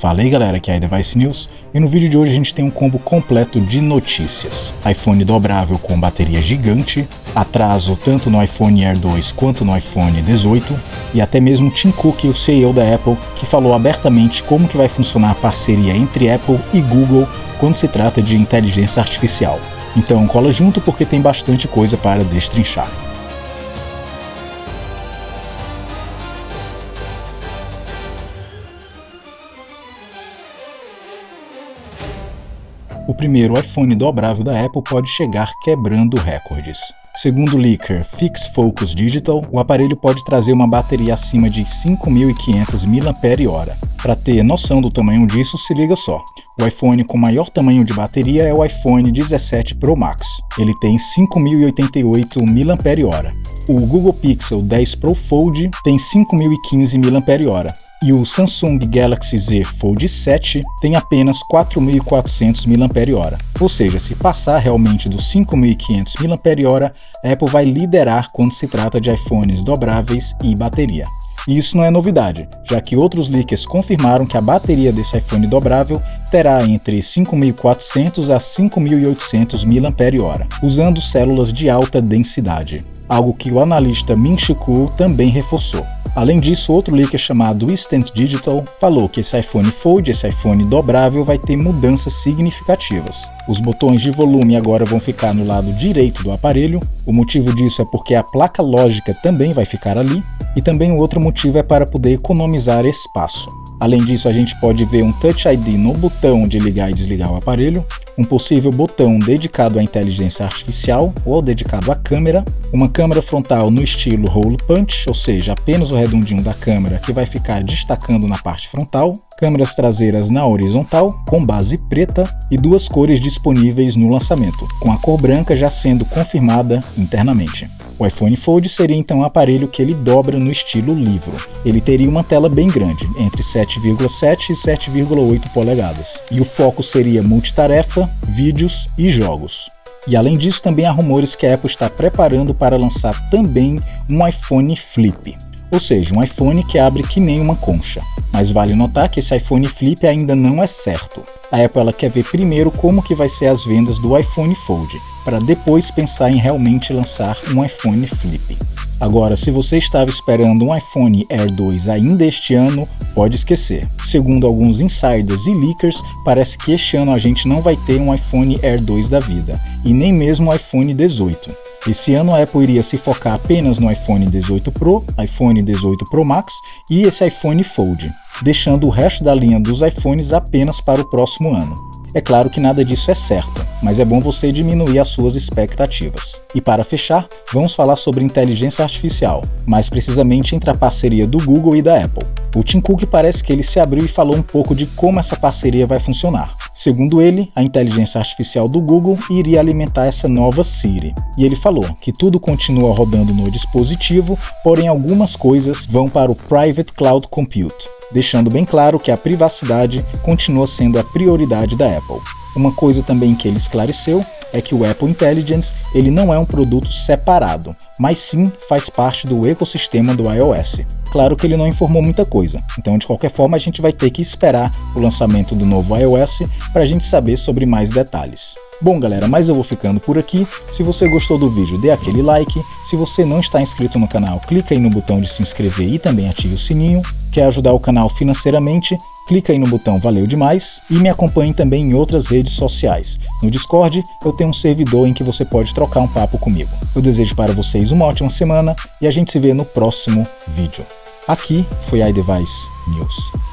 Fala aí galera, aqui é a iDevice News e no vídeo de hoje a gente tem um combo completo de notícias. iPhone dobrável com bateria gigante, atraso tanto no iPhone Air 2 quanto no iPhone 18 e até mesmo Tim Cook, o CEO da Apple, que falou abertamente como que vai funcionar a parceria entre Apple e Google quando se trata de inteligência artificial. Então cola junto porque tem bastante coisa para destrinchar. O primeiro iPhone dobrável da Apple pode chegar quebrando recordes. Segundo o leaker Fix Focus Digital, o aparelho pode trazer uma bateria acima de 5.500 mAh. Para ter noção do tamanho disso, se liga só. O iPhone com maior tamanho de bateria é o iPhone 17 Pro Max. Ele tem 5.088 mAh. O Google Pixel 10 Pro Fold tem 5.015 mAh. E o Samsung Galaxy Z Fold 7 tem apenas 4.400 mAh. Ou seja, se passar realmente dos 5.500 mAh, a Apple vai liderar quando se trata de iPhones dobráveis e bateria. E isso não é novidade, já que outros leakers confirmaram que a bateria desse iPhone dobrável terá entre 5.400 a 5.800 mAh, usando células de alta densidade, algo que o analista Ming-Chi Kuo também reforçou. Além disso, outro leaker chamado Instant Digital falou que esse iPhone Fold, esse iPhone dobrável, vai ter mudanças significativas. Os botões de volume agora vão ficar no lado direito do aparelho. O motivo disso é porque a placa lógica também vai ficar ali. E também o outro motivo é para poder economizar espaço. Além disso, a gente pode ver um Touch ID no botão de ligar e desligar o aparelho, um possível botão dedicado à inteligência artificial ou dedicado à câmera, uma câmera frontal no estilo Hole Punch, ou seja, apenas o redondinho da câmera que vai ficar destacando na parte frontal, câmeras traseiras na horizontal, com base preta e duas cores disponíveis no lançamento, com a cor branca já sendo confirmada internamente. O iPhone Fold seria então um aparelho que ele dobra no estilo livro. Ele teria uma tela bem grande, entre 7,7 e 7,8 polegadas. E o foco seria multitarefa, vídeos e jogos. E além disso, também há rumores que a Apple está preparando para lançar também um iPhone Flip. Ou seja, um iPhone que abre que nem uma concha. Mas vale notar que esse iPhone Flip ainda não é certo. A Apple ela quer ver primeiro como que vai ser as vendas do iPhone Fold, para depois pensar em realmente lançar um iPhone Flip. Agora, se você estava esperando um iPhone Air 2 ainda este ano, pode esquecer. Segundo alguns insiders e leakers, parece que este ano a gente não vai ter um iPhone Air 2 da vida, e nem mesmo o iPhone 18. Esse ano a Apple iria se focar apenas no iPhone 18 Pro, iPhone 18 Pro Max e esse iPhone Fold, deixando o resto da linha dos iPhones apenas para o próximo ano. É claro que nada disso é certo, mas é bom você diminuir as suas expectativas. E para fechar, vamos falar sobre inteligência artificial, mais precisamente entre a parceria do Google e da Apple. O Tim Cook parece que ele se abriu e falou um pouco de como essa parceria vai funcionar. Segundo ele, a inteligência artificial do Google iria alimentar essa nova Siri. E ele falou que tudo continua rodando no dispositivo, porém algumas coisas vão para o Private Cloud Compute, deixando bem claro que a privacidade continua sendo a prioridade da Apple. Uma coisa também que ele esclareceu é que o Apple Intelligence ele não é um produto separado, mas sim faz parte do ecossistema do iOS. Claro que ele não informou muita coisa, então de qualquer forma a gente vai ter que esperar o lançamento do novo iOS para a gente saber sobre mais detalhes. Bom galera, mas eu vou ficando por aqui. Se você gostou do vídeo, dê aquele like. Se você não está inscrito no canal, clica aí no botão de se inscrever e também ative o sininho. Quer ajudar o canal financeiramente? Clica aí no botão Valeu Demais e me acompanhe também em outras redes sociais. No Discord eu tenho um servidor em que você pode trocar um papo comigo. Eu desejo para vocês uma ótima semana e a gente se vê no próximo vídeo. Aqui foi a iDevice News.